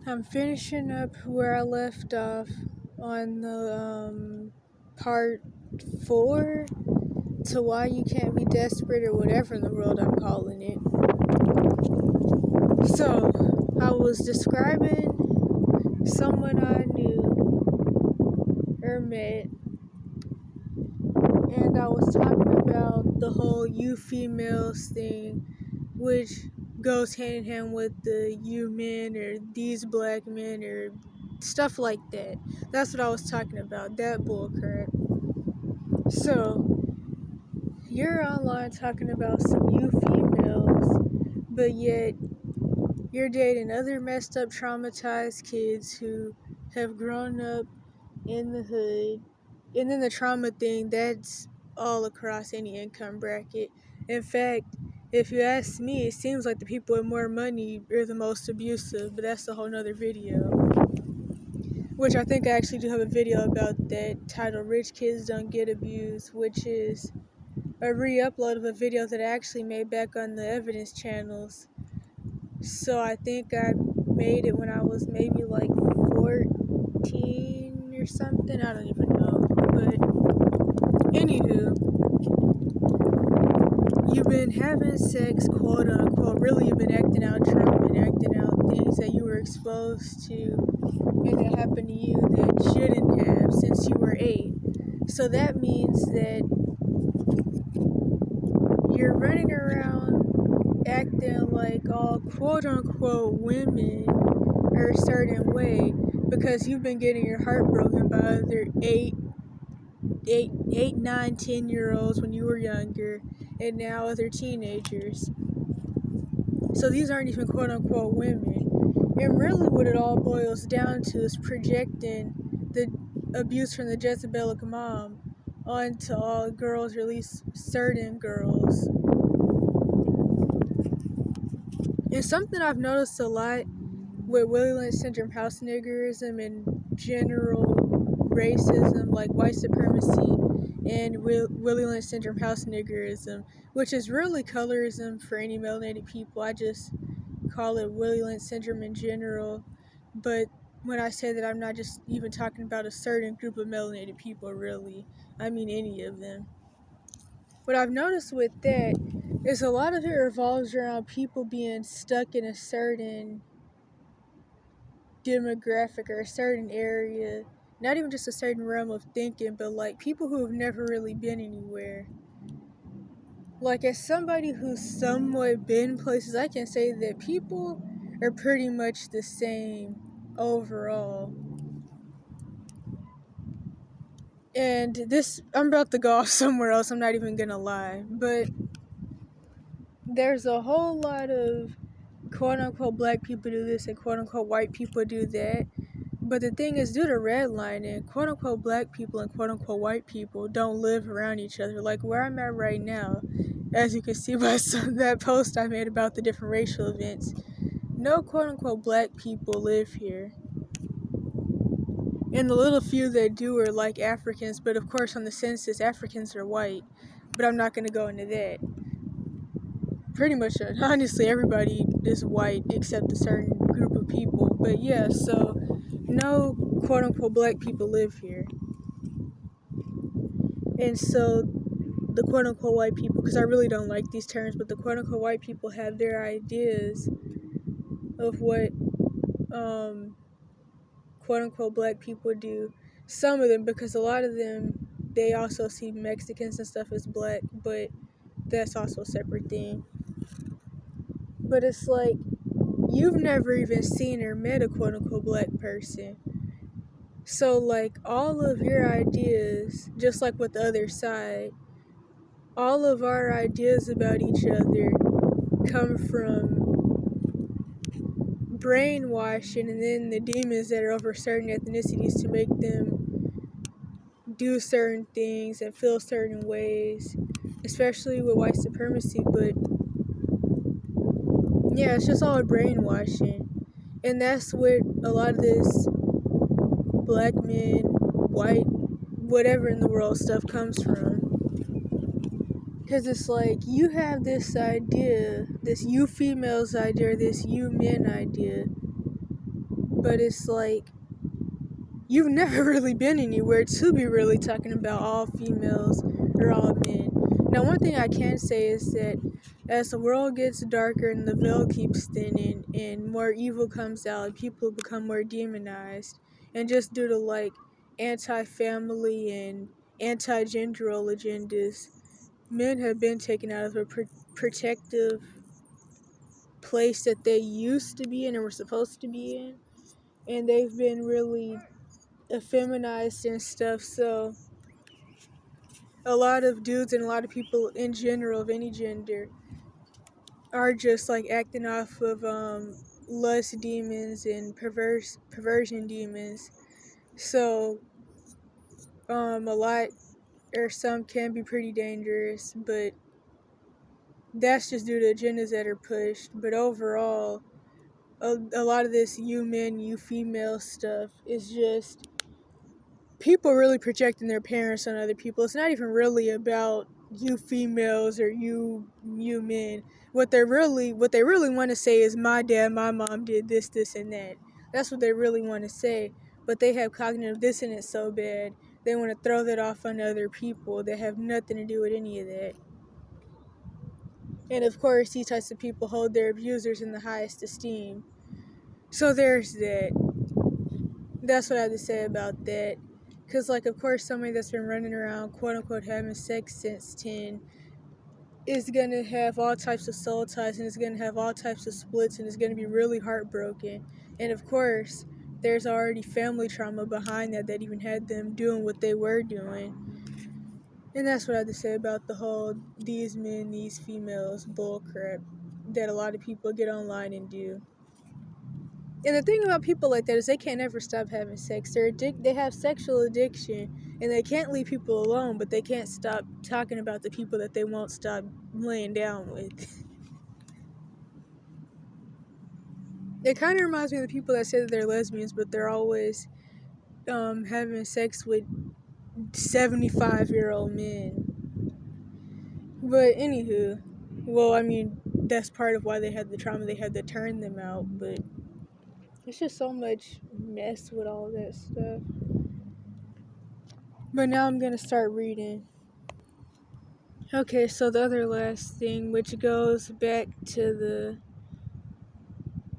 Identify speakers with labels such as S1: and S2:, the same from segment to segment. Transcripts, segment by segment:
S1: I'm finishing up where I left off on the part 4 to why you can't be desperate or whatever in the world I'm calling it. So, I was describing someone I knew or met, and I was talking about the whole you females thing, which goes hand in hand with the you men or these black men or stuff like that. That's what I was talking about, that bullcrap. So, you're online talking about some you females, but yet you're dating other messed up, traumatized kids who have grown up in the hood. And then the trauma thing, that's all across any income bracket. In fact, if you ask me, it seems like the people with more money are the most abusive, but that's a whole nother video. Which I think I actually do have a video about that, titled Rich Kids Don't Get Abused, which is a re-upload of a video that I actually made back on the evidence channels. So I think I made it when I was maybe like 14 or something, I don't even know. But anywho, you've been having sex, quote unquote, really you've been acting out trauma and acting out things that you were exposed to and that happened to you that shouldn't have since you were 8. So that means that you're running around acting like all quote unquote women are a certain way because you've been getting your heart broken by other 8, 9, 10-year-olds when you were younger, and now other teenagers. So these aren't even quote unquote women. And really what it all boils down to is projecting the abuse from the Jezebelic mom onto all girls, or at least certain girls. And something I've noticed a lot with Willie Lynch syndrome, house niggerism, and general racism like white supremacy, and Willie Lynch syndrome, house niggerism, which is really colorism for any melanated people. I just call it Willie Lynch syndrome in general. But when I say that, I'm not just even talking about a certain group of melanated people, really. I mean any of them. What I've noticed with that is a lot of it revolves around people being stuck in a certain demographic or a certain area, not even just a certain realm of thinking, but like people who have never really been anywhere. Like, as somebody who's somewhat been places, I can say that people are pretty much the same overall. And this, I'm about to go off somewhere else, I'm not even gonna lie, but there's a whole lot of quote unquote black people do this and quote unquote white people do that. But the thing is, due to redlining, quote unquote black people and quote unquote white people don't live around each other. Like where I'm at right now, as you can see by that post I made about the different racial events, no quote unquote black people live here. And the little few that do are like Africans, but of course on the census, Africans are white. But I'm not going to go into that. Pretty much, honestly, everybody is white except a certain group of people. But yeah, so no quote unquote black people live here. And so the quote unquote white people, because I really don't like these terms, but the quote unquote white people have their ideas of what quote unquote black people do. Some of them, because a lot of them, they also see Mexicans and stuff as black, but that's also a separate thing. But it's like, you've never even seen or met a quote unquote black person. So like all of your ideas, just like with the other side, all of our ideas about each other come from brainwashing and then the demons that are over certain ethnicities to make them do certain things and feel certain ways, especially with white supremacy. But yeah, it's just all brainwashing. And that's what a lot of this black men, white, whatever in the world stuff comes from. Because it's like, you have this idea, this you females idea, or this you men idea, but it's like you've never really been anywhere to be really talking about all females or all men. Now, one thing I can say is that as the world gets darker and the veil keeps thinning and more evil comes out, people become more demonized. And just due to like anti-family and anti-genderal agendas, men have been taken out of a protective place that they used to be in and were supposed to be in. And they've been really effeminized and stuff, so a lot of dudes and a lot of people in general of any gender are just like acting off of lust demons and perversion demons. So a lot or some can be pretty dangerous, but that's just due to agendas that are pushed. But overall, a lot of this you men, you female stuff is just people really projecting their parents on other people. It's not even really about you females or you men. What they really want to say is my dad, my mom did this, this and that. That's what they really want to say. But they have cognitive dissonance so bad they want to throw that off on other people that have nothing to do with any of that. And of course, these types of people hold their abusers in the highest esteem. So there's that. That's what I have to say about that. Because, like, of course, somebody that's been running around, quote unquote, having sex since 10 is going to have all types of soul ties and is going to have all types of splits and is going to be really heartbroken. And, of course, there's already family trauma behind that even had them doing what they were doing. And that's what I have to say about the whole these men, these females bullcrap that a lot of people get online and do. And the thing about people like that is they can't ever stop having sex. They have sexual addiction, and they can't leave people alone, but they can't stop talking about the people that they won't stop laying down with. It kind of reminds me of the people that say that they're lesbians, but they're always having sex with 75-year-old men. But anywho, well, I mean, that's part of why they had the trauma. They had to turn them out, but it's just so much mess with all that stuff. But now I'm gonna start reading. Okay, so the other last thing, which goes back to the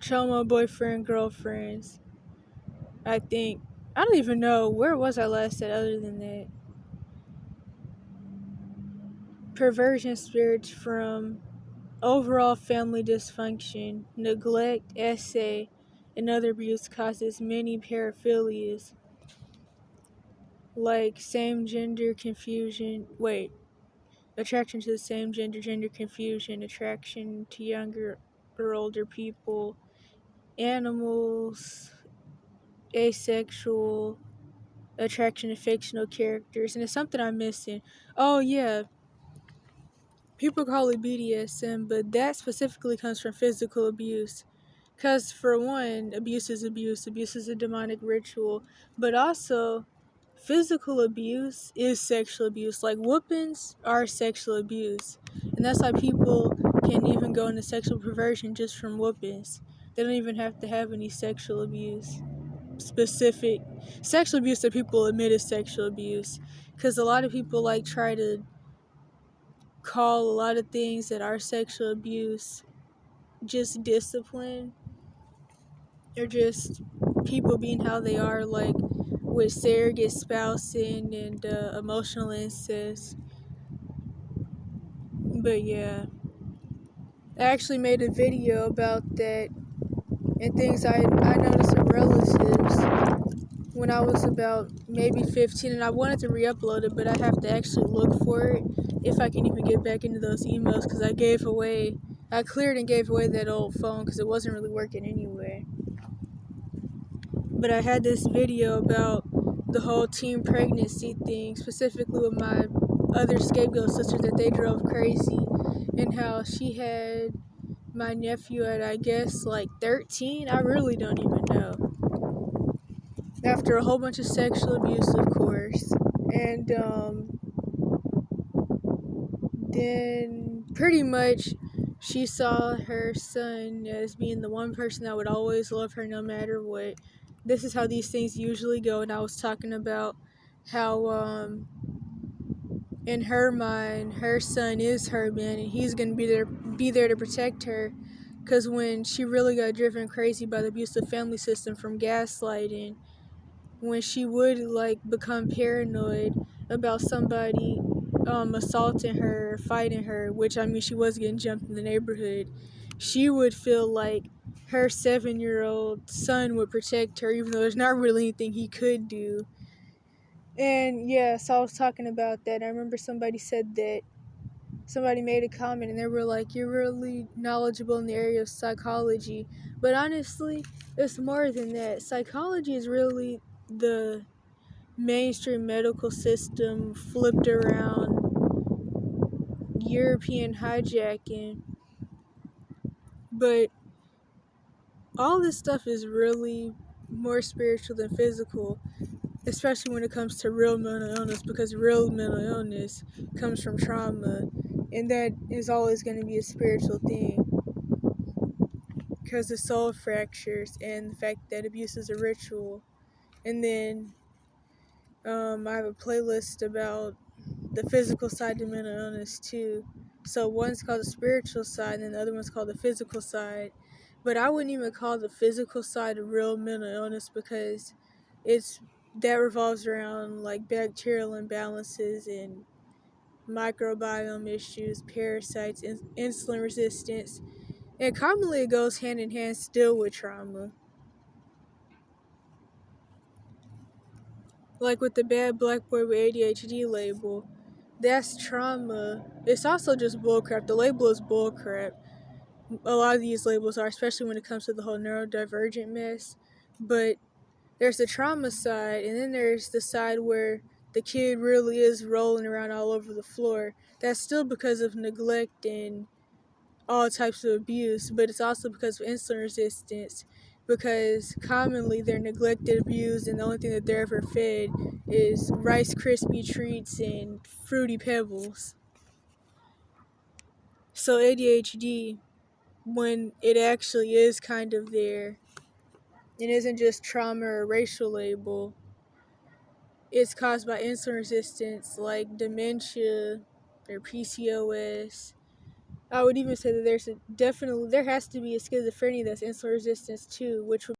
S1: trauma boyfriend, girlfriends, I think. I don't even know, where was I last at other than that? Perversion spirits from overall family dysfunction, neglect, essay, and other abuse causes many paraphilias, like same gender confusion. Attraction to the same gender, gender confusion, attraction to younger or older people, animals, asexual, attraction to fictional characters, and it's something I'm missing. Oh yeah, people call it BDSM, but that specifically comes from physical abuse. Because for one, abuse is abuse. Abuse is a demonic ritual, but also physical abuse is sexual abuse. Like whoopings are sexual abuse, and that's why people can even go into sexual perversion just from whoopings. They don't even have to have any sexual abuse. Specific sexual abuse that people admit is sexual abuse, because a lot of people like try to call a lot of things that are sexual abuse just discipline or just people being how they are, like with surrogate spousing and emotional incest. But yeah, I actually made a video about that and things I noticed in relatives when I was about maybe 15, and I wanted to re-upload it, but I have to actually look for it if I can even get back into those emails, because I cleared and gave away that old phone because it wasn't really working anyway. But I had this video about the whole teen pregnancy thing, specifically with my other scapegoat sisters that they drove crazy, and how she had my nephew at, I guess, like 13. I really don't even know. After a whole bunch of sexual abuse, of course. And then pretty much she saw her son as being the one person that would always love her no matter what. This is how these things usually go, and I was talking about how in her mind her son is her man and he's going to be there to protect her, because when she really got driven crazy by the abusive family system from gaslighting, when she would like become paranoid about somebody assaulting her, fighting her, which I mean she was getting jumped in the neighborhood, she would feel like her 7-year-old son would protect her, even though there's not really anything he could do. And yeah, so I was talking about that. I remember somebody said that somebody made a comment and they were like, "You're really knowledgeable in the area of psychology." But honestly, it's more than that. Psychology is really the mainstream medical system flipped around European hijacking. But all this stuff is really more spiritual than physical, especially when it comes to real mental illness, because real mental illness comes from trauma, and that is always going to be a spiritual thing, because the soul fractures and the fact that abuse is a ritual. And then I have a playlist about the physical side to mental illness too. So one's called the spiritual side and the other one's called the physical side. But I wouldn't even call the physical side a real mental illness, because it's that revolves around like bacterial imbalances and microbiome issues, parasites, insulin resistance, and commonly it goes hand in hand still with trauma. Like with the bad black boy with ADHD label, that's trauma. It's also just bullcrap. The label is bullcrap. A lot of these labels are, especially when it comes to the whole neurodivergent mess. But there's the trauma side, and then there's the side where the kid really is rolling around all over the floor. That's still because of neglect and all types of abuse, but it's also because of insulin resistance, because commonly they're neglected, abused, and the only thing that they're ever fed is Rice Krispie treats and Fruity Pebbles. So ADHD, when it actually is kind of there, it isn't just trauma or racial label, it's caused by insulin resistance like dementia or PCOS. I would even say that there has to be a schizophrenia that's insulin resistance too, which would